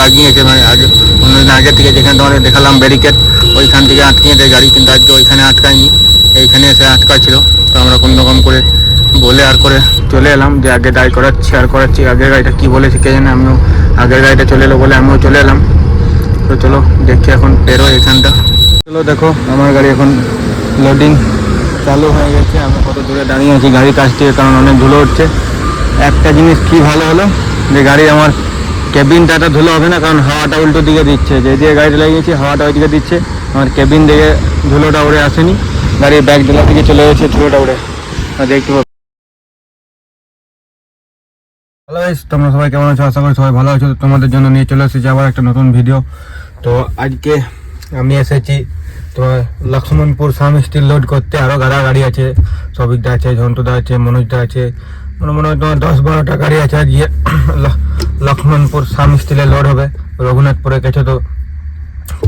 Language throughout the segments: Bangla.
লাগিয়েছে, মানে আগে অন্যদিন আগে থেকে যেখানে তোমাদের দেখালাম ব্যারিকেড, ওইখান থেকে আটকিয়ে দেয় গাড়ি, কিন্তু আজকে ওইখানে আটকায়নি, এইখানে এসে আটকা ছিল। তো আমরা কোনো রকম করে বলে আর করে চলে এলাম যে আগে দায় করাচ্ছি আর করাচ্ছি। আগের গাড়িটা কী বলেছে কে জানে, আমিও আগের গাড়িটা চলে এলো বলে আমিও চলে এলাম। তো চলো দেখি এখন বেরো এখানটা। চলো দেখো আমার গাড়ি এখন লোডিং চালু হয়ে গেছে। আমি কত দূরে দাঁড়িয়ে আছি গাড়ির কাছ থেকে, কারণ অনেক ধুলো হচ্ছে। একটা জিনিস কি ভালো হলো যে গাড়ি আমার কেবিনটা ধুলো হবে না, কারণ হাওয়াটা উল্টো দিকে দিচ্ছে, যেদিকে গাড়িটা লাগিয়েছি হাওয়াটা ওইদিকে দিচ্ছে, আমার কেবিন দিকে ধুলোটা উড়ে আসেনি, গাড়ির ব্যাগ ধুলা দিকে চলে গেছে ধুলোটা উড়ে। দেখতে পাবো। হ্যালো গাইস, তোমরা সবাই কেমন আছো? আশা করি সবাই ভালো আছো। তোমাদের জন্য নিয়ে চলে এসেছি আবার একটা নতুন ভিডিও। তো আজকে আমি এসেছি তোমার লক্ষ্মণপুর সাম স্টিল লোড করতে। আরও গাড়ি আছে, সবিকদা আছে, ঝন্টুদা আছে, মনোজদা আছে, মনে হয় তোমার 10-12টা গাড়ি আছে। আজকে লক্ষ্মণপুর সাম স্টিলে লোড হবে রঘুনাথপুরে গেছে, তো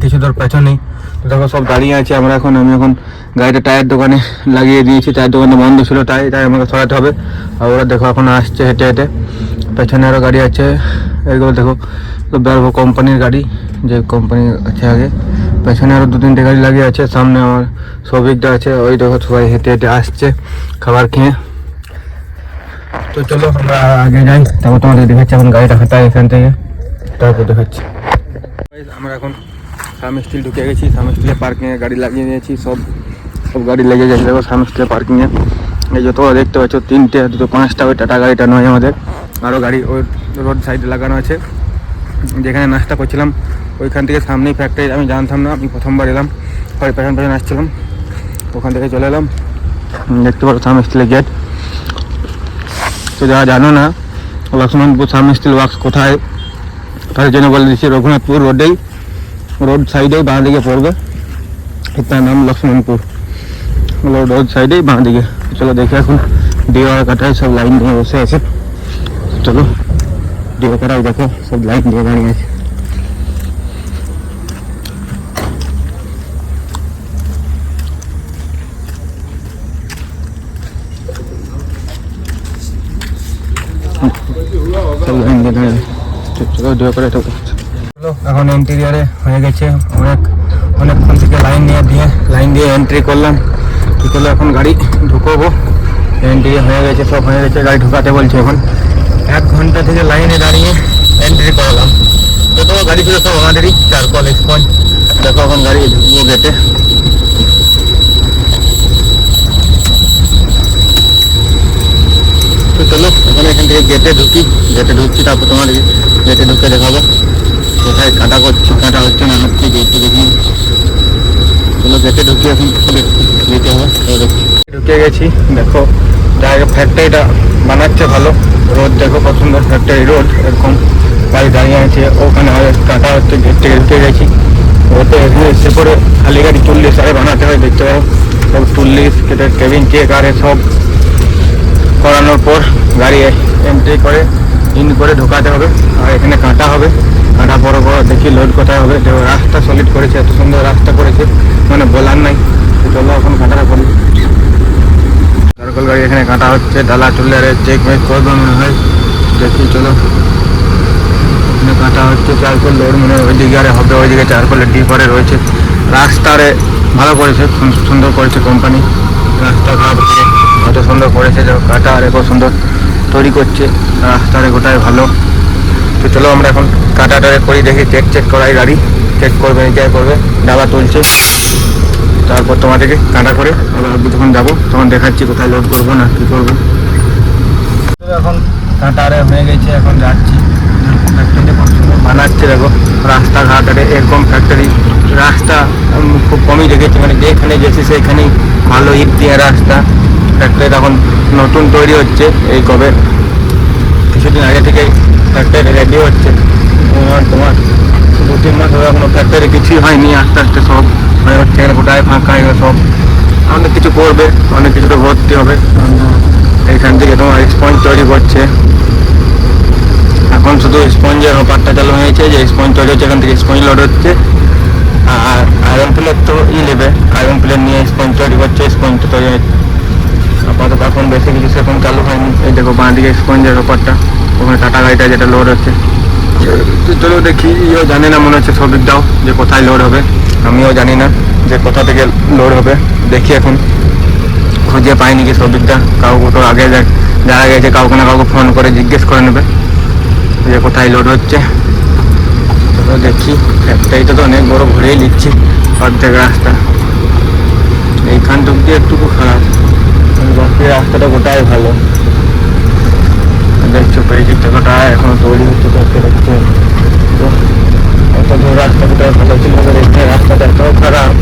কিছু দূর পেছনেই। তো দেখো সব দাঁড়িয়ে আছে। আমি এখন গাড়িটা টায়ার দোকানে লাগিয়ে দিয়েছি, টায়ার দোকানটা বন্ধ ছিল, তাই আমাকে সরাতে হবে। আর ওরা দেখো এখন আসছে হেঁটে হেঁটে, পেছনে আরও গাড়ি আছে। এগুলো দেখো বেরবো কোম্পানির গাড়ি, যে কোম্পানি আছে আগে, পেছনে আরও 2-3টে গাড়ি লাগিয়ে আছে। সামনে আমার সবিকটা আছে, ওই দেখো সবাই হেঁটে হেঁটে আসছে খাবার খেয়ে। তো চলো আমরা আগে যাই, তারপর তোমাদের দেখাচ্ছি এখন গাড়িটা হাঁটাই এখান থেকে, তারপর দেখাচ্ছি। আমরা এখন সাম স্টিল ঢুকে গেছি। সাম স্টিলে পার্কিংয়ে গাড়ি লাগিয়ে নিয়েছি, সব গাড়ি লেগে গেছে দেখো সাম স্টিলে পার্কিংয়ে। এই যত দেখতে পাচ্ছ 3টে 2 5টা, ওই টাটা গাড়িটা নয় আমাদের, আরও গাড়ি ওই রোড সাইডে লাগানো আছে। যেখানে নাস্তা করছিলাম ওইখান থেকে সামনেই ফ্যাক্টরি, আমি জানতাম না, আমি প্রথমবার এলাম, পেছন আসছিলাম, ওখান থেকে চলে এলাম। দেখতে পারো সাম স্টিলের গেট। তো যারা জানো না লক্ষ্মণপুর সাম স্টিল ওয়ার্কস কোথায়, তার জন্য বলে দিচ্ছি, রঘুনাথপুর রোড সাইডেই বাঁ দিকে পড়বে, তার নাম লক্ষ্মণপুর রোড সাইডেই বাঁ দিকে। চলো দেখে এখন ডিওয়ার কাটায় সব লাইন দিয়ে বসে আছে। চলো ডিও কাটাই দেখো সব লাইন দিয়ে দাঁড়িয়ে আছে। সব লাইন দিয়ে দাঁড়িয়ে চলো ডিও করে। চলো এখন ইন্টেরিয়ারে হয়ে গেছে, অনেকক্ষণ থেকে লাইন দিয়ে এন্ট্রি করলাম। কি করলো এখন গাড়ি ঢুকবো, এন্ট্রি হয়ে গেছে, সব হয়ে গেছে, গাড়ি ঢুকাতে বলছে। এখন 1 ঘন্টা থেকে লাইনে দাঁড়িয়ে এন্ট্রি করলাম। যত গাড়ি ছিল সব আমাদেরই, চারকল স্পঞ্জ। দেখো এখন গাড়ি ঢুকবো গেটে। তো চলো এখন এখান থেকে গেটে ঢুকছি, তারপর তোমাদের গেটে ঢুকে দেখাবো কোথায় কাটা হচ্ছে না হচ্ছে, গেটে দেখি। চলো গেটে ঢুকি, এখন যেতে হবে। ঢুকে গেছি, দেখো জায়গা ফ্যাক্টরিটা বানাচ্ছে ভালো। রোড দেখো কত সুন্দর ফ্যাক্টরি রোড, এরকম গাড়ি দাঁড়িয়ে আছে, ওখানে কাটা হচ্ছে। গেট থেকে ঢুকে গেছি, ওতে এসে পরে খালি গাড়ি 40 আরে বানাতে হয়, দেখতে পাবো সব 40 কেবিন চেক আরে সব করানোর পর গাড়ি এন্ট্রি করে ইন করে ঢোকাতে হবে। আর এখানে কাটা হবে, কাটা বড় দেখি লোড কোথায় হবে। রাস্তা সলিড করেছে, এত সুন্দর রাস্তা করেছে, মানে বলার নাই। চলো এখন কাটাটা করি। সার্কল গাড়ি এখানে কাটা হচ্ছে, ডালা চুলে চেক মেক করবে মনে হয়, দেখি। চলো এখানে কাটা হচ্ছে চারকোল লোড, মনে হয় ওইদিকে আরে হবে, ওইদিকে চারকোলের ডিপারে রয়েছে। রাস্তারে ভালো করেছে, সুন্দর করেছে কোম্পানি, রাস্তাঘাট কত সুন্দর করেছে। কাটা আর কত সুন্দর তৈরি করছে, রাস্তারে গোটায় ভালো। তো চলো আমরা এখন কাটাটারে করি, দেখি চেক করাই, গাড়ি চেক করবে, নিজেই করবে, ডালা তুলছে, তারপর তোমাদেরকে কাটা করে আবার যখন যাবো তখন দেখাচ্ছি কোথায় লোড করবো না কী করবো। এখন কাটারে হয়ে গেছে, এখন যাচ্ছি। ফ্যাক্টরি খুব সুন্দর বানাচ্ছে, দেখো রাস্তাঘাট আরে এরকম ফ্যাক্টরি রাস্তা খুব কমই দেখেছি, মানে যেখানে গেছি সেইখানেই ভালো ইট দিয়ে রাস্তা। ফ্যাক্টরি এখন নতুন তৈরি হচ্ছে, এই কবে কিছুদিন আগে থেকেই ফ্যাক্টরি রেডি হচ্ছে। তোমার 2-3 মাস হবে, এখনো ফ্যাক্টরি কিছুই হয়নি, আস্তে আস্তে সব হয়ে হচ্ছে, গোটায় ফাঁকা হয়ে সব অনেক কিছু করবে, অনেক কিছুতে ভর্তি হবে। এইখান থেকে তোমার স্পঞ্জ তৈরি করছে, এখন শুধু স্পঞ্জের ব্যাপারটা চালু হয়েছে, যে স্পঞ্জ তৈরি হচ্ছে, এখান থেকে স্পঞ্জ লোড হচ্ছে। আর আয়রন প্লেট তো নেবে, আয়রন প্লেট নিয়ে স্পঞ্জ তৈরি করছে, স্পঞ্জটা তৈরি হচ্ছে। আপাতত এখন বেশি কিছু সেরকম চালু হয়নি। এই দেখো বাঁ দিকে স্পঞ্জের ব্যাপারটা, ওখানে টাটা গাড়িটা যেটা লোড হচ্ছে, তো চলো দেখি, ইও জানে না মনে হচ্ছে সবিকটাও যে কোথায় লোড হবে, আমিও জানি না যে কোথা থেকে লোড হবে। দেখি এখন খুঁজে পাইনি কি সবিকটা, কাউকে তো আগে যারা গেছে কাউকে না কাউকে ফোন করে জিজ্ঞেস করে নেবে যে কোথায় লোড হচ্ছে। চলো দেখি, একটাইটা তো অনেক বড় ঘুরেই নিচ্ছি অর্ধেক রাস্তা, এইখানটুক দিয়ে একটুকু খারাপ, বাকি রাস্তাটা গোটাই ভালো। দেখছো পেয়েছি গোটা এখনো তৈরি হচ্ছে, দেখতে দেখতে তো এত দূর রাস্তা কোথায় ভালো ছিল, দেখতে রাস্তাটা এত খারাপ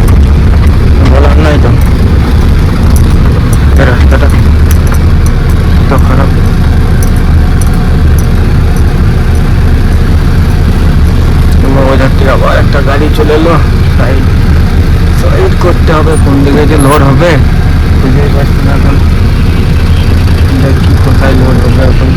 বলার নাই তো, রাস্তাটা এত খারাপ। ওইধার থেকে আবার একটা গাড়ি চলে এলো, সাইড করতে হবে, কোন দিকে যে লোড হবে বুঝতেই পারছি না এখন, দেখি কোথায় লোড হবে এখন।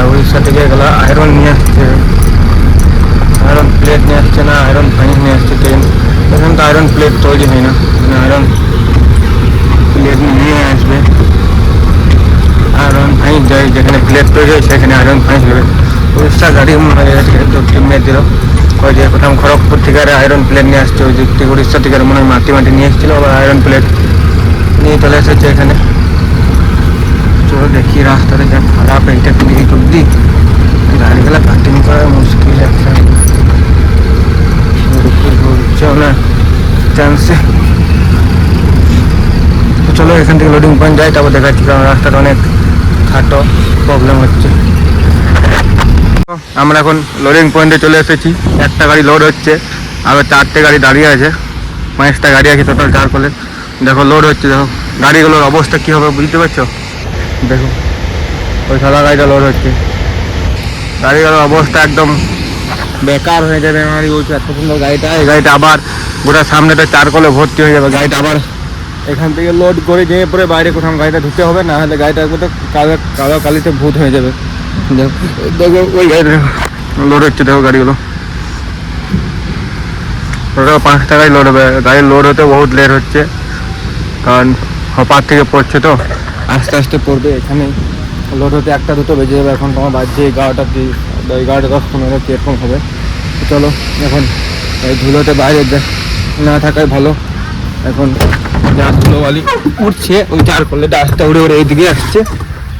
উড়িষ্যা থেকে এগুলো আয়রন নিয়ে আসছে, আয়রন প্লেট নিয়ে আসছে না আয়রন ফাইন নিয়ে আসছে ট্রেন। এখানে তো আয়রন প্লেট তৈরি হয় না, আয়রন প্লেট নিয়ে আসবে, আয়রন ফাইন যায় যেখানে প্লেট তৈরি হয় সেখানে আয়রন ফাইন হবে। উড়িষ্যা গাড়ি মনে হয় টিমে দিল, ওই যে প্রথম খড়গপুর থেকে আয়রন প্লেট নিয়ে আসছে, ওই দিক থেকে উড়িষ্যা থেকে মনে হয় মাটি নিয়ে এসেছিলো, আবার আয়রন প্লেট নিয়ে চলে এসেছে এখানে। চলো দেখি, রাস্তাটা যা খারাপ, এইটা দিকে অব্দি গাড়িগুলো কাটিং করা মুশকিল একটা, ঘুরছেও না চান্সে। তো চলো এখান থেকে লোডিং পয়েন্ট যাই, তারপর দেখাচ্ছি, কারণ রাস্তাটা অনেক খাটো, প্রবলেম হচ্ছে। আমরা এখন লোডিং পয়েন্টে চলে এসেছি, একটা গাড়ি লোড হচ্ছে, আরও 4টে গাড়ি দাঁড়িয়ে আছে, 5টা গাড়ি আছে টোটাল 4 কলে। দেখো লোড হচ্ছে, দেখো গাড়িগুলোর অবস্থা কী হবে বুঝতে পারছো, দেখো ওই সাদা গাড়িটা লোড হচ্ছে, গাড়িগুলোর অবস্থা একদম বেকার হয়ে যাবে। আমার বলছি এত সুন্দর গাড়িটা, এই গাড়িটা আবার গোটা সামনেটা 4 কলে ভর্তি হয়ে যাবে, গাড়িটা আবার এখান থেকে লোড করে যেয়ে পরে বাইরে কোথাও গাড়িটা ধুতে হবে, না হলে গাড়িটা একবার কালো কালিতে ভূত হয়ে যাবে। দেখো ওই গাড়িটা লোড হচ্ছে, দেখো গাড়িগুলো ওটা 5টা গাড়ি লোড হবে, গাড়ির লোড হতে বহুত লেট হচ্ছে, কারণ হপার থেকে পড়ছে তো আস্তে আস্তে পড়বে, এখানে লোড হতে 1টা 2টো বেজে যাবে। এখন তোমার বাজছে 11টা 10-15 এরকম হবে। চলো এখন এই ধুলোতে বাইরে না থাকাই ভালো, এখন যা ধুলোবালি উঠছে ওই 4 কলে আস্তে উড়ে উড়ে এইদিকে আসছে।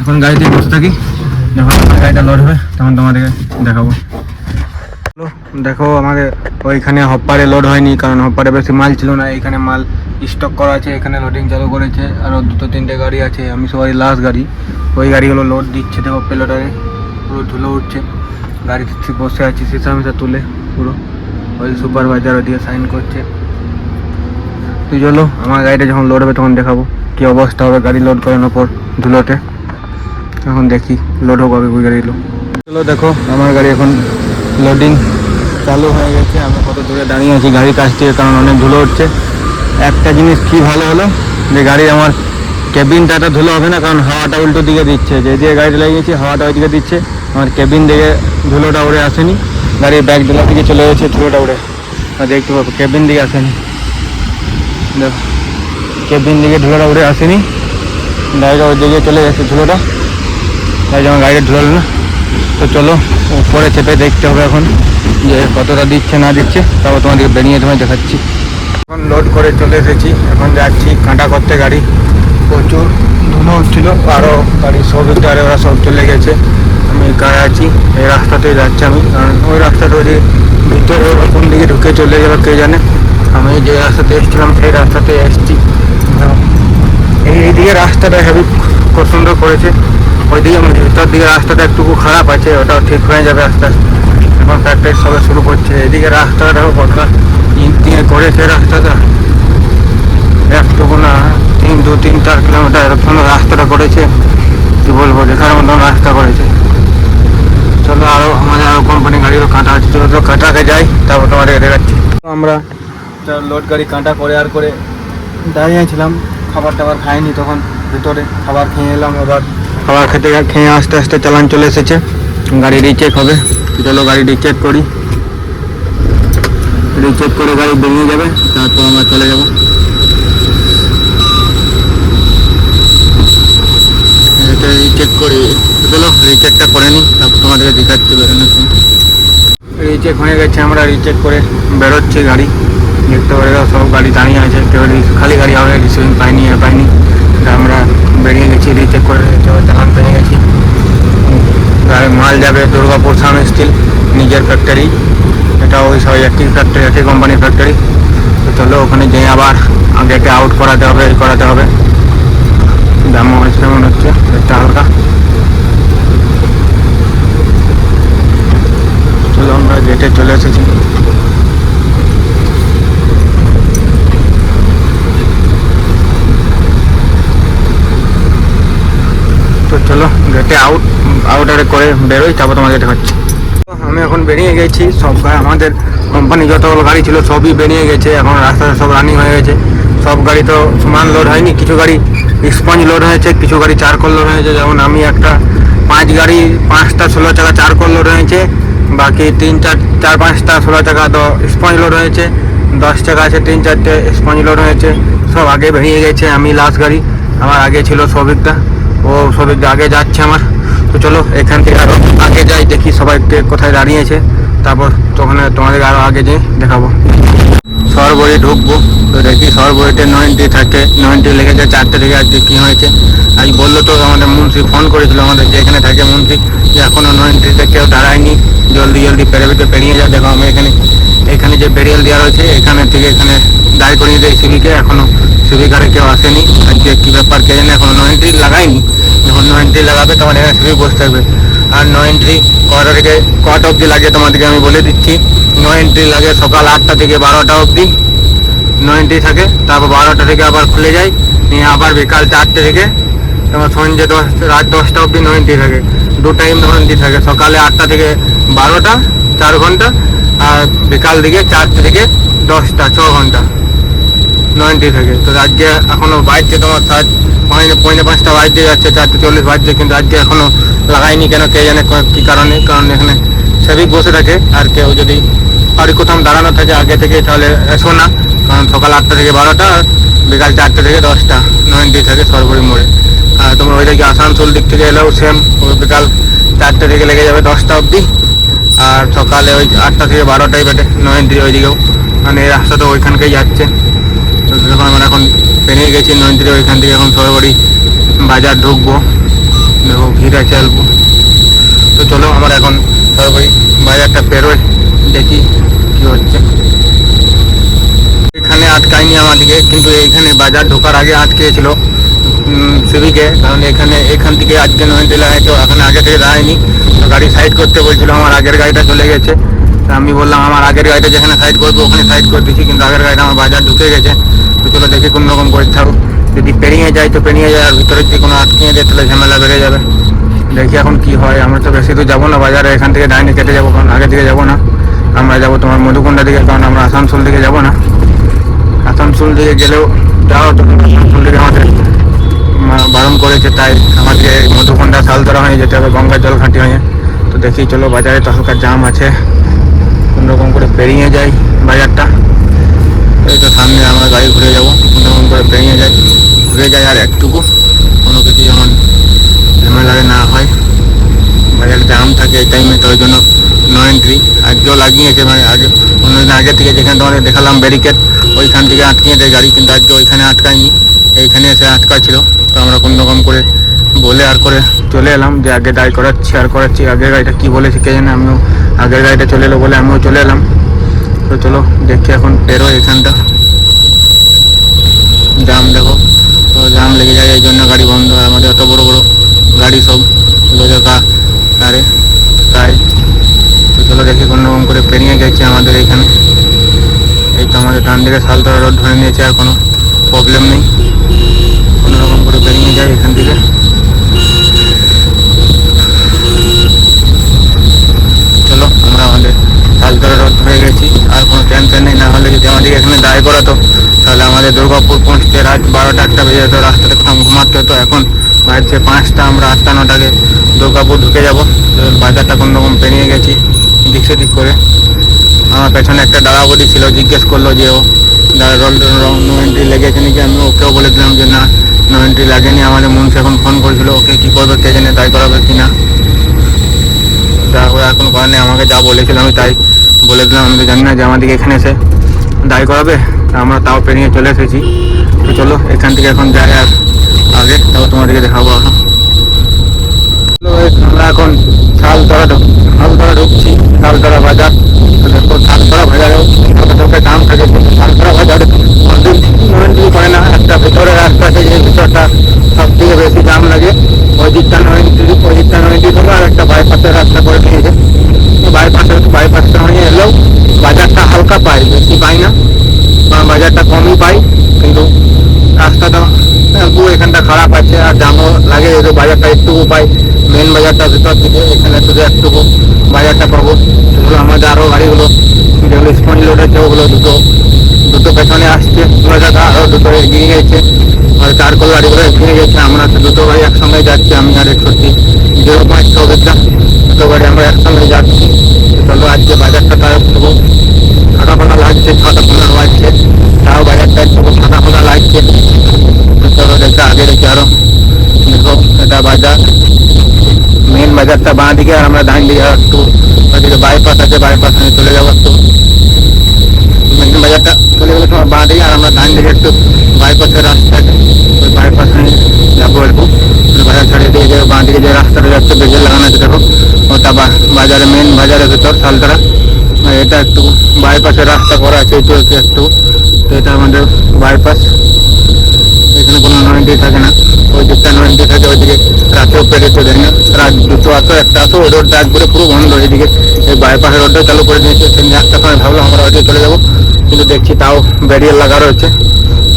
এখন গাড়িতে বসে থাকি, যখন গাড়িটা লোড হবে তখন তোমাদেরকে দেখাবো। দেখো আমাদের ওইখানে হপারে লোড হয়নি, কারণ হপারে বেশি মাল ছিল না, এখানে মাল স্টক করা আছে, এখানে লোডিং চালু করেছে, আরও 2-3টে গাড়ি আছে, আমি সবাই লাস্ট গাড়ি, ওই গাড়িগুলো লোড দিচ্ছে। দেখো পেলোটারে পুরো ধুলো উঠছে, গাড়িতে বসে আছি সিসা মিসা তুলে পুরো, ওই সুপারভাইজার ওদিকে সাইন করছে। তুই চলো আমার গাড়িটা যখন লোড হবে তখন দেখাবো কী অবস্থা হবে গাড়ি লোড করানোর পর ধুলোতে। এখন দেখি লোড হোক আগে ওই গাড়িগুলো। চলো দেখো আমার গাড়ি এখন লোডিং চালু হয়ে গেছে, আমি কত দূরে দাঁড়িয়ে আছি গাড়ির কাছ থেকে, কারণ অনেক ধুলো উঠছে। একটা জিনিস কি ভালো হলো যে গাড়ি আমার কেবিনটা ধুলো হবে না, কারণ হাওয়াটা উল্টো দিকে দিচ্ছে, যেদিকে গাড়িটা লাগিয়েছি হাওয়াটা ওই দিকে দিচ্ছে, আমার কেবিন দিকে ধুলোটা উড়ে আসেনি, গাড়ির ব্যাক ডোলার দিকে চলে গেছে ধুলোটা উড়ে, দেখতে পাবো কেবিন দিকে আসেনি, দেখো কেবিন দিকে ধুলোটা উড়ে আসেনি, গাড়িটা ওই দিকে চলে গেছে ধুলোটা, তাই আমার গাড়িটা ধুলো না। তো চলো উপরে চেপে দেখতে হবে এখন যে কতটা দিচ্ছে না দিচ্ছে, তারপর তোমাদেরকে বেরিয়ে তোমায় দেখাচ্ছি। এখন লোড করে চলে এসেছি, এখন যাচ্ছি কাঁটা করতে, গাড়ি প্রচুর ধুলো হচ্ছিলো, আরও গাড়ি সব আরে ওরা সব চলে গেছে, আমি গায়ে আছি, এই রাস্তাতে যাচ্ছি আমি, কারণ ওই রাস্তাটা ওই ভিতরে কোন দিকে ঢুকে চলে যাবে কে জানে। আমি যে রাস্তাতে এসেছিলাম সেই রাস্তাতে এসেছি, এইদিকে রাস্তাটা হেভি খুব সুন্দর করেছে, ওইদিকে ভিতর দিকে রাস্তাটা একটুকু খারাপ আছে, ওটাও ঠিক হয়ে যাবে আস্তে আস্তে, এখন প্র্যাকটিস সবে শুরু করছে। এদিকে রাস্তাটা কতটা ইট দিয়ে করেছে রাস্তাটা, একটুকু না 2-3-4 কিলোমিটার এরকম রাস্তাটা করেছে, কি বলবো দেখার মতন রাস্তা করেছে। চলো আরও কোম্পানি গাড়িরও কাঁটা আছে, চলো তো কাঁটাকে যাই, তারপর তোমাদের দেখাচ্ছি। তো আমরা লোড গাড়ি কাঁটা করে আর করে দাঁড়িয়েছিলাম, খাবার টাবার খাইনি, তখন ভিতরে খাবার খেয়ে এলাম। আবার খাবার খেয়ে আস্তে আস্তে চালান চলে এসেছে, গাড়ি রিচেক হবে। চলো গাড়ি রিচেক করি, রিচেক করে গাড়ি বেরিয়ে যাবে, তারপর আমরা চলে যাবো। এটা রিচেক করি, চলো রিচেকটা করে নিই, তারপর তোমাদেরকে দেখাচ্ছি বেরোনোর সময়। রিচেক হয়ে গেছে, আমরা রিচেক করে বেরোচ্ছি। গাড়ি দেখতে পারে সব গাড়ি দাঁড়িয়ে আছে, কেউ খালি গাড়ি হবে, রিসিভিং পাইনি পাইনি। আমরা বেরিয়ে গেছি রিচেক করে, চালান পেয়ে গেছি। গাড়ি মাল যাবে দুর্গাপুর সান স্টিল নিজের ফ্যাক্টরি, এটা ওই সব একই ফ্যাক্টরি, একই কোম্পানির ফ্যাক্টরি। তো চলো ওখানে যেয়ে আবার আগেকে আউট করাতে হবে, করাতে হবে। দাম কেমন হচ্ছে একটা হালকা। চলো আমরা গেটে চলে এসেছি। তো চলো গেটে আউটারে করে বেরোই, তারপর তোমাদের দেখাচ্ছি। আমি এখন বেরিয়ে গেছি, সব আমাদের কোম্পানি যতগুলো গাড়ি ছিল সবই বেরিয়ে গেছে, এখন রাস্তাতে সব রানিং হয়ে গেছে। সব গাড়ি তো সমান লোড হয়নি, কিছু গাড়ি স্পঞ্জ লোড হয়েছে, কিছু গাড়ি চারকোল লোড হয়েছে। যেমন আমি একটা 5টা 16 চাকা চারকোল লোড হয়েছে, বাকি 3-4-5টা 16 চাকা তো স্পঞ্জ লোড হয়েছে, 10 চাকা আছে 3-4টে স্পঞ্জ লোড হয়েছে। সব আগে বেরিয়ে গেছে, আমি লাস্ট গাড়ি, আমার আগে ছিল সবিকটা, ও সবিকটা আগে যাচ্ছে আমার। তো চলো এখান থেকে আরও আগে যাই, দেখি সবাই কোথায় দাঁড়িয়েছে, তারপর তখন তোমাদের আরও আগে যেয়ে দেখাবো। সরবরি ঢুকবো, তো দেখি সরবরিতে 90 থাকে, 90 লেগেছে 4টে থেকে। আজকে কী হয়েছে আজ বললো তো, আমাদের মন্ত্রী ফোন করেছিল আমাদের যেখানে থাকে মন্ত্রী, যে এখনও 90তে কেউ দাঁড়ায়নি, জলদি পেরিয়ে যায়। দেখো আমি এখানে যে বেরিয়াল দেওয়া রয়েছে, এখানে থেকে এখানে দাঁড় করিয়ে দেয় সিভিকে, এখনও সিভিকারে কেউ আসেনি। আজকে কী ব্যাপার কে জানে, এখনও 90 লাগায়নি। যখন 90 লাগাবে তখন এখানে সিভিক বসে থাকবে। আর 90 কটা অবধি লাগে তোমাদেরকে আমি বলে দিচ্ছি। 90 লাগে সকাল 8টা থেকে 12টা অবধি 90 থাকে, তারপর 12টা থেকে আবার খুলে যায়, নিয়ে আবার বিকাল 4টে থেকে তোমার সন্ধ্যে রাত 10টা অবধি 90 থাকে। 2 টাইম 90 থাকে, সকালে 8টা থেকে 12টা 4 ঘন্টা, আর বিকাল দিকে 4টে থেকে 10টা 6 ঘন্টা 90 থাকে। তো আজকে এখনও বাজছে তোমার 4:05 বাজতে যাচ্ছে, 4:40 বাজছে, কিন্তু আজকে এখনও লাগাইনি কেন কে জানে কী কারণে। কারণ এখানে সেভিক বসে থাকে, আর কেউ যদি আর কোথাও দাঁড়ানো থাকে আগে থেকে তাহলে এসো না, কারণ সকাল 8টা থেকে 12টা আর বিকাল 4টে থেকে 10টা 90 থাকে সরবরি মোড়ে। আর তোমরা ওইদিকে আসানসোল দিক থেকে এলেও সেম, বিকাল 4টে থেকে লেগে যাবে 10টা অবধি, আর সকালে ওই 8টা থেকে 12টাই বেটে 90 ওইদিকেও, মানে এই রাস্তা তো ওইখানকেই যাচ্ছে। তো দেখো আমরা এখন পেরিয়ে গেছি 90, ওইখান থেকে এখন সরবরি বাজার ঢুকবো, দেখো ভিড় আছে অল্প। তো চলো আমার এখন সরবরি বাজারটা পেরোয়, দেখি কী হচ্ছে। এখানে আটকায়নি আমাদেরকে, কিন্তু এইখানে বাজার ঢোকার আগে আটকেছিল সিভিকে, কারণ এখান থেকে আজকে 90 লাগাইছে, এখানে আগে থেকে দাঁড়ায়নি। তো গাড়ি সাইড করতে বলছিল, আমার আগের গাড়িটা চলে গেছে। আমি বললাম আমার আগের গাড়িটা যেখানে সাইড করবো ওখানে সাইড করে দিচ্ছি, কিন্তু আগের গাড়িটা আমার বাজার ঢুকে গেছে। তো চলো দেখি কোনো রকম করে থাকো, যদি পেরিয়ে যায় তো পেরিয়ে যায়, আর ভিতরে যদি কোনো আটকিয়ে যায় তাহলে ঝামেলা বেড়ে যাবে। দেখি এখন কি হয়। আমরা তো বেশি তো যাবো না বাজারে, এখান থেকে ডাইনে কেটে যাবো, কারণ আগে থেকে যাবো না। আমরা যাবো তোমার মধুকুণ্ডা দিকে, কারণ আমরা আসানসোল দিকে যাবো না। আসানসোল দিকে গেলেও যাও, তো আসানসোল দিকে আমাদের বারণ করেছে, তাই আমাকে মধুকুণ্ডা শালতরা হয়ে যেতে হবে, গঙ্গার জল ঘাঁটি হয়ে। তো দেখি চলো, বাজারে তো হালকা জাম আছে, কোনোরকম করে পেরিয়ে যাই বাজারটা। এই তো সামনে আমরা গাড়ি ঘুরে যাবো, কোনোরকম করে পেরিয়ে যাই আর একটুকু, কোনো কিছু যেমন ঝামেলায় না হয়। বাজারে জাম থাকে এই টাইমে, তো ওই জন্য নো এন্ট্রি আজকেও লাগিয়েছে, মানে আগে অন্যদিন আগে থেকে যেখানে তোমাদের দেখালাম ব্যারিকেড, ওইখান থেকে আটকিয়ে দেয় গাড়ি, কিন্তু আজকে ওইখানে আটকায়নি, এইখানে এসে আটকা ছিল। তো আমরা কোনো রকম করে বলে আর করে চলে এলাম, যে আগে দাঁড় করাচ্ছি। আগের গাড়িটা কী বলেছে কে জানে, আমিও আগের গাড়িটা চলে এলো বলে আমিও চলে এলাম। তো চলো দেখি এখন বেরো, এখানটা জাম দেখো, তো জাম লেগে যায়, এই জন্য গাড়ি বন্ধ হয় আমাদের। এত বড় বড় গাড়ি সব লোজকা আরে তাই। তো চলো দেখি কোনো রকম করে পেরিয়ে গেছে আমাদের এইখানে। এই তো আমাদের ডান দিকে শালতরা রোড ধরে নিয়েছে, আর কোনো প্রবলেম নেই, কোনো রকম করে পেরিয়ে যায় এখান থেকে। আমরা আমাদের তালতলা রোড হয়ে গেছি, আর কোনো টেনশন নেই। না হলে যদি আমাদের এখানে দায় করাতো তাহলে আমাদের দুর্গাপুর পৌঁছতে রাত 12টা 1টা বেজে যেত, রাস্তাতে ঘুমাতে হতো। এখন বাড়ছে 5টা, আমরা 8টা 9টাকে দুর্গাপুর ঢুকে যাবো। বাজারটা কোনো রকম পেরিয়ে গেছি দিক সেদিক করে। আমার পেছনে একটা দাদা বডি ছিল, জিজ্ঞেস করলো যে ও দাদা নো এন্ট্রি লেগেছে নাকি। আমি ওকেও বলে দিলাম যে না, নো এন্ট্রি লাগেনি। আমাদের মুন্সি এখন ফোন করেছিল, ওকে কী করবে কে জানে, দায় করাবে কি না। যা হোক এখন করার নেই, আমাকে যা বলেছিল আমি তাই বলে দিলাম। আমি তো জানি না যে আমাদেরকে এখানে এসে দায় করাবে, আমরা তাও পেরিয়ে চলে এসেছি। তো চলো এখান থেকে এখন যাই আর আগে, তাও তোমাদেরকে দেখাবো। আমরা এখন শালতলা ঢুকছি, শালতলা বাজার। দেখো শালতলা বাজারেও লোকের দাম থাকে, কিন্তু শালতলা বাজারে নরেন্দ্রী করে না। একটা ভিতরে রাস্তা আছে, যে ভিতরটা সব থেকে বেশি দাম লাগে। ওই দিকটা নরেন্দ্রী হলো, আর একটা বাইপাসের রাস্তা করে দিয়েছে। বাইপাসটা হয়ে এলেও বাজারটা হালকা পাই, বেশি পাই না, বাজারটা কমই পাই। কিন্তু রাস্তাটা এখানটা খারাপ আছে, আর দামও লাগে। এদের বাজারটা একটুকু পাই, মেন বাজারটা ভিতর দিকে, এখানে শুধু একটুকু বাজারটা পাবো। সেগুলো আমাদের আরও গাড়িগুলো যেগুলো স্পঞ্জ লোড আছে ওগুলো দুটো পেছনে আসছে, জায়গা আরও দুটো এগিয়ে গেছে, আর চারকোল গাড়িগুলো এগিয়ে গেছে। আমরা তো দুটো গাড়ি একসঙ্গে যাচ্ছি, আমি আর 160 দুটো গাড়ি আমরা একসঙ্গে যাচ্ছি। চলো আজকে বাজারটা তার একটু ফাঁকা লাগছে, 6টা 15 বাজছে, তাও বাজারটা একটু ফাঁকা লাগছে। চলো দেখে আগে দেখি আরো। দেখো এটা বাজার, মেন বাজারটা বাঁ দিকে, আর আমরা ডান দিকে একটু ওইদিকে বাইপাস আছে, বাইপাস নিয়ে চলে যাবো। একটু মেন বাজারটা চলে গেলে তোমার বাঁ দিকে, আর আমরা ডান দিকে একটু বাইপাসের রাস্তা আছে, ওই বাইপাস নিয়ে যাবো একটু। বাজার ছাড়িয়ে দিয়ে যে বাঁ দিকে যে রাস্তাটা যাচ্ছে বেজে লাগানো আছে, দেখো ওটা বাজারে মেন বাজারের ভিতর শালতলা। এটা একটু বাইপাসের রাস্তা করা আছে চলছে একটু, তো এটা আমাদের বাইপাস। এখানে কোনো নরেন্দ্রী থাকে না, ওই দিকটা নরেন্দ্রী থাকে, ওইদিকে রাতেও পেরেতে দেয় না। রাত 2টো আসো 1টা আসো, ওই রোডটা একবারে পুরো বন্ধ। এদিকে এই বাইপাসের রোডটা চালু করে দিয়েছে। সেই 8টার সময় ভাবলাম আমরা ওইদিকে চলে যাবো, কিন্তু দেখছি তাও ব্যারিয়ার লাগা রয়েছে,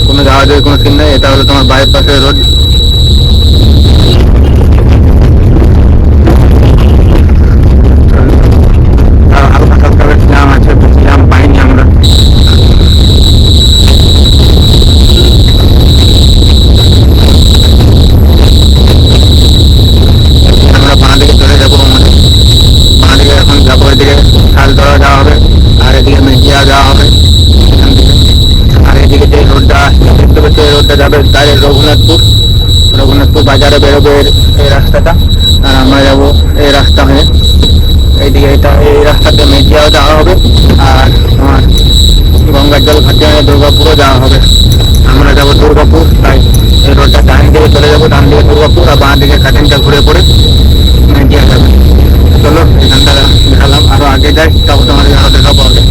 কোনো যাওয়া যায় কোনো সিন নেই। এটা হলো তোমার বাইপাসের রোড। হালকা হালকা জাম আছে, বেশি জাম পাইনি আমরা। বাঁ দিকে চলে যাবো, আমাদের বাঁ দিকে এখন যাবো, এদিকে শালতলা যাওয়া হবে, আর এদিকে মেজিয়া যাওয়া হবে এখান থেকে। আর এদিকে যে রোডটা আসছে দেখতে পাচ্ছি, এই রোডটা যাবে ডাইরেক্ট রঘুনাথপুর বাজারে বেরোবে এই রাস্তাটা, আর আমরা যাবো এই রাস্তা হয়ে এইদিকে। এই রাস্তাতে মেজিয়াও যাওয়া হবে, আর তোমার গঙ্গার জল ঘাটে দুর্গাপুরও যাওয়া হবে। আমরা যাবো দুর্গাপুর, তাই এই রোডটা ডান দিকে চলে যাবো, ডান দিকে দুর্গাপুর, আর বাঁ দিকে কাটিংটা ঘুরে পড়ে মেজিয়া যাবে। চলো এখানটা দেখালাম, আরো আগে যাই, তারপর তোমাদের আরো দেখাবো আগে।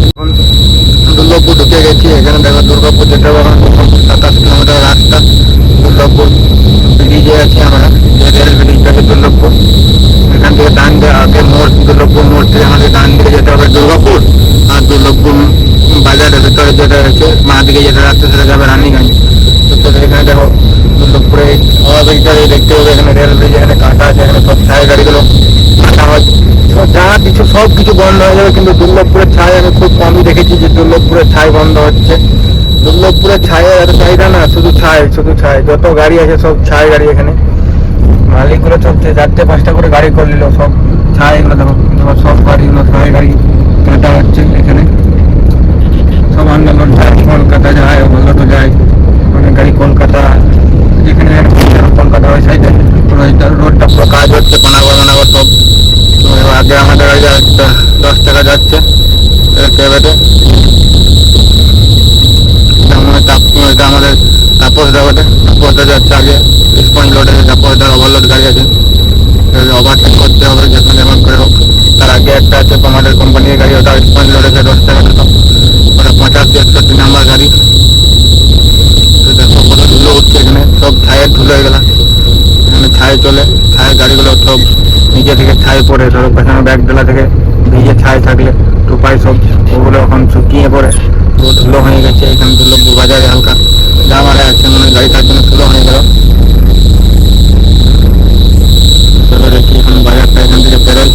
এখন দুর্গাপুর ঢুকে গেছি। এখানে দেখো দুর্গাপুর যেতে হবে 27 কিলোমিটার রাস্তা। দুর্গাপুর ব্রিজে আছি আমরা, যে রেল ব্রিজটাকে দুর্গাপুর, এখান থেকে ডান দিয়ে আগে মোড়, দুর্গাপুর মোড় থেকে আমাদের ডান দিকে যেতে হবে দুর্গাপুর। আর দুর্গাপুর বাজারের ভেতরে যেটা রয়েছে বাঁ দিকে যেটা রাস্তা, সেটা যাবে রানীগঞ্জ। তো এখানে দেখো দুর্গাপুরে ওভারব্রিজটা দেখতে হবে, এখানে রেল ব্রিজ, এখানে কাটা আছে, এখানে সব ছায় গাড়িগুলো কাটা হয়, যা কিছু সব কিছু বন্ধ হয়ে যাবে। কিন্তু দুর্লভপুরের ছায় আমি খুব কমই দেখেছি যে দুর্লভপুরের ছায় বন্ধ হচ্ছে। দুর্লভপুরের ছায়ে এত চাহিদা না, শুধু ছায়, যত গাড়ি আছে সব ছায় গাড়ি। এখানে মালিকগুলো সব 4টে 5টা করে গাড়ি করে নিল, সব ছায়। এগুলো দেখো সব গাড়িগুলো ছায় গাড়ি কাটা হচ্ছে। এখানে সব আন্দোলন যায়, কলকাতা যায়, ওগুলো তো যায় অনেক গাড়ি। কলকাতা যেখানে কলকাতা ওই সাইডে রোডটা পুরো কাজ হচ্ছে, বানাগর সব। আগে আমাদের 10 টাকা যাচ্ছে ক্যাবেতে, এটা আমাদের তাপসদা যাচ্ছে আগে স্পঞ্জ লোডে, তাপসদার ওভারলোড গাড়ি আছে, ওভারটেক করতে হবে যেমন করে হোক। তার আগে একটা আছে আমাদের কোম্পানির গাড়ি, ওটা স্পঞ্জ লোড আছে 10 টাকা মতো, ওটা 85-61 নাম্বার গাড়ি। দেখো কত ধুলো উঠছে, এখানে সব ছায়ের ধুলো হয়ে গেল। এখানে ছায় চলে, ছায়ের গাড়িগুলো সব নিচে থেকে ছায় পড়ে, ধরো পেছনে ব্যাগ ডেলা থেকে ভিজে ছায় থাকলে টোপাই সব, ওগুলো এখন শুকিয়ে পড়ে, ধুলো হয়ে গেছে। এখানে দুর্লভপুর বাজারে হালকা জাম আরে আছে, মানে গাড়ি তার জন্য ধুলো হয়ে গেল। চলো দেখি এখন বাজারটা এখান থেকে বেরোই।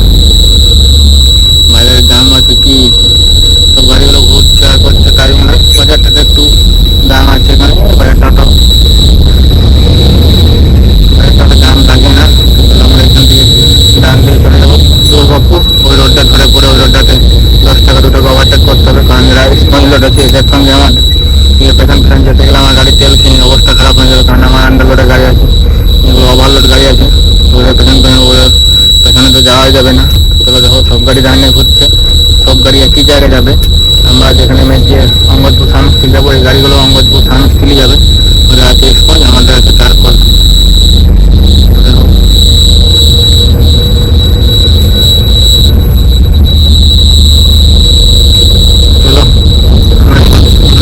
আছে, এদের সঙ্গে আমার পেছন পেছন যেতে গেলে আমার গাড়ির তেল কিনে অবস্থা খারাপ হয়ে যাবে, কারণ আমার আন্ডারলোডের গাড়ি আছে, এগুলো ওভারলোড গাড়ি আছে, ওদের পেছন পেছন ওদের পেছনে তো যাওয়াই যাবে না। চলো দেখো সব গাড়ি দাঁড়িয়ে ঘুরছে, সব গাড়ি একই জায়গায় যাবে। আমরা যেখানে যে অঙ্গদপুর সায়েন্স স্কুল যাবো, এই গাড়িগুলো অঙ্গদপুর সায়েন্স স্কুলই যাবে। ওদের আছে স্কুল, আমাদের আছে চারকল। চলো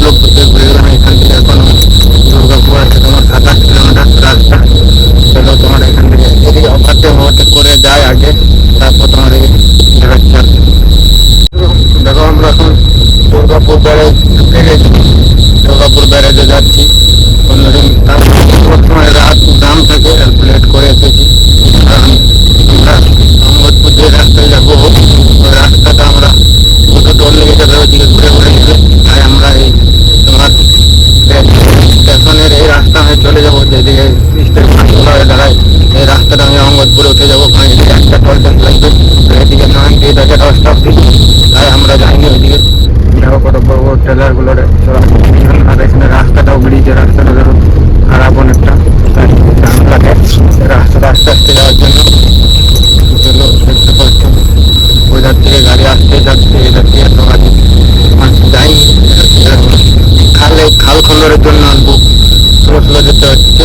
লোক ঘুরে গেলাম এখান থেকে, এখন দুর্গাপুর আছে তোমার 27 কিলোমিটার রাস্তা। চলো তোমার এখান থেকে এদিকে ওভারটেক করে যায় আগে, তারপর তোমার দেখাচ্ছি। দেখো আমরা এখন দুর্গাপুর ব্যারেজ ঢুকে গেছি, দুর্গাপুর ব্যারেজে যাচ্ছি। অন্যদিন সময় রাত দাম থেকে লেট করে এসেছি, কারণ আমরা আহমদপুর যে রাস্তায় যাবো ওই রাস্তাটা আমরা কত টোল লেগে যাবে ওইদিকে ঘুরে ঘুরে গেলে, তাই আমরা এই তোমার স্টেশনের এই রাস্তা হয়ে চলে যাবো, যেদিকে স্টেশনগুলো হয়ে দাঁড়ায় এই রাস্তাটা আমি আহমদপুরে উঠে যাবো, ওখানে এদিকে একটা টোল ট্যাক্স লাগবে, এদিকে 9 থেকে 10টা অব্দি, তাই আমরা যাইনি ওইদিকে। দেখো কত বড় বড় ট্রেলারগুলো আর এখানে রাস্তাটাও ব্রিজের রাস্তাটা ধরো খারাপ অনেকটা, তাই জাম লাগে রাস্তাটা আস্তে আস্তে যাওয়ার জন্য। চলো দেখতে পাচ্ছ ওইধার থেকে গাড়ি আসতে যাচ্ছে, এধার থেকে তো গাড়ি যাইনি, খাল খন্ডরের জন্য আসবো, স্লো স্লো যেতে হচ্ছে।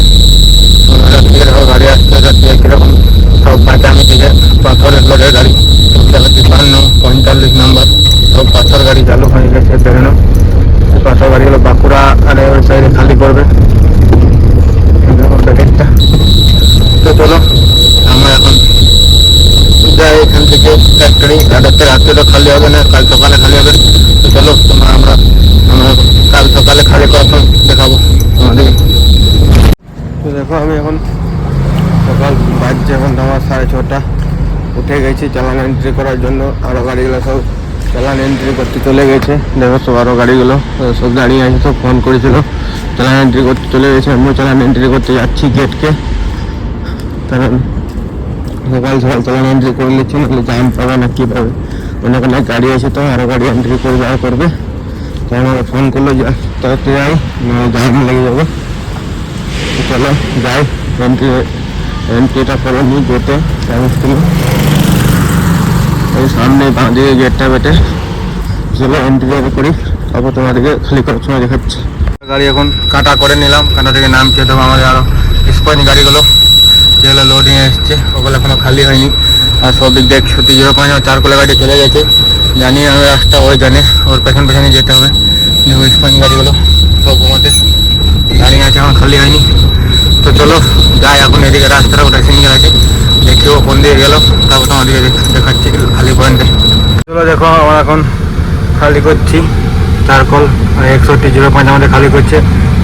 ওইধার থেকে দেখো গাড়ি আসতে যাচ্ছে কিরকম সব বাঁচামি থেকে পাথরের লোডের গাড়ি 52 45 নাম্বার সব পাথর গাড়ি চালু হয়ে গেছে বেরোনো। পাথর গাড়িগুলো বাঁকুড়া আর ওই সাইডে খালি করবে প্যাকেটটা। তো চলো আমরা এখন যাই এখান থেকে ফ্যাক্টরি, রাতে রাত্রে তো খালি হবে না, কাল সকালে খালি হবে। তো চলো আমরা কাল সকালে খালি কখন দেখাবো আমাদের। তো দেখো আমি এখন সকাল বাজছে এখন তোমার 6:30, উঠে গেছি চালান এন্ট্রি করার জন্য। আরও গাড়িগুলো সব চালান এন্ট্রি করতে চলে গেছে, দেখো সব আরও গাড়িগুলো সব দাঁড়িয়ে আছে, সব ফোন করেছিল চালান এন্ট্রি করতে চলে গেছে। আমিও চালান এন্ট্রি করতে যাচ্ছি গেটকে, কারণ সকাল সকাল চালান এন্ট্রি করে নিচ্ছি, নাহলে জাম পাবে না কী পাবে, অনেক অনেক গাড়ি আছে, তো আরও গাড়ি এন্ট্রি করে যাওয়া করবে। তো আমাকে ফোন করলো তাড়াতাড়ি যাই, জাম লেগে যাবে। তো চলো যাই এন্ট্রিটা করে নিই গেটে সায়েন্স স্কুলে, এই সামনে বাঁ দিকে গেটটা বেটে। চলো এন্ট্রি করি, তারপর তোমাদেরকে খালি করার সময় দেখাচ্ছি। গাড়ি এখন কাটা করে নিলাম, কাটা থেকে নামছে, তবে আমাদের আরও স্পেন গাড়িগুলো যেগুলো লোডিংয়ে এসছে ওগুলো এখনও খালি হয়নি। আর সব দিক দিয়ে 0.5 চারকোলা গাড়ি চলে গেছে, জানি আমি রাস্তা ওই জানে, ওর পেছন পেছনে যেতে হবে। দেখো স্পেন গাড়িগুলো সব আমাদের দাঁড়িয়ে আছে, এখন খালি হয়নি। তো চলো যাই এখন, এদিকে রাস্তাটা ওটা সিঙ্গেল আছে, দেখি ও কোন দিয়ে গেল, তারপর তোমাদেরকে দেখাচ্ছি খালি পয়েন্টে। চলো দেখো আমরা এখন খালি করছি চারকোল 61 আমাদের খালি করছে।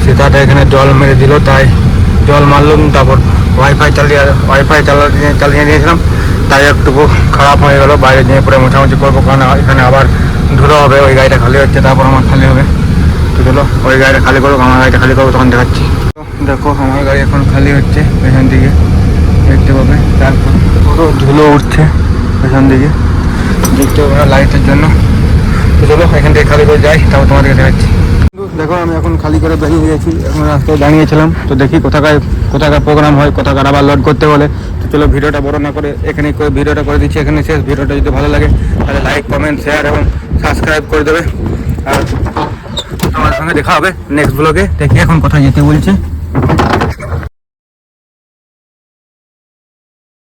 সেটাটা এখানে জল মেরে দিল, তাই জল মারলাম, তারপর ওয়াইফাই চালিয়ে নিয়েছিলাম, তাই একটুকু খারাপ হয়ে গেল। বাইরে নিয়ে পরে মোছামুছি করবো, কারণ এখানে আবার ধুলো হবে। ওই গাড়িটা খালি হচ্ছে, তারপর আমার খালি হবে। তো চলো ওই গাড়িটা খালি করবো, আমার গাড়িটা খালি করবো, তখন দেখাচ্ছি। দেখো আমার গাড়ি এখন খালি হচ্ছে, পেছন দিকে দেখতে পাবে, তারপর পুরো ধুলো উঠছে পেছন দিকে, দেখতে পাবে লাইটের জন্য। তো চলো এখান থেকে খালি করে যাই, তারপর তোমাদেরকে দেখাচ্ছি। দেখো আমি এখন খালি করে বেরিয়ে গেছি, এখন রাস্তায় দাঁড়িয়েছিলাম, তো দেখি কোথাকার প্রোগ্রাম হয়, কোথাকার আবার লোড করতে বলে। তো চলো ভিডিওটা বড় না করে এখানে ভিডিওটা করে দিচ্ছি, এখানে শেষ। ভিডিওটা যদি ভালো লাগে তাহলে লাইক, কমেন্ট, শেয়ার এবং সাবস্ক্রাইব করে দেবে। আর তোমার সঙ্গে দেখা হবে নেক্সট ব্লগে। দেখি এখন কোথায় যেতে বলছে।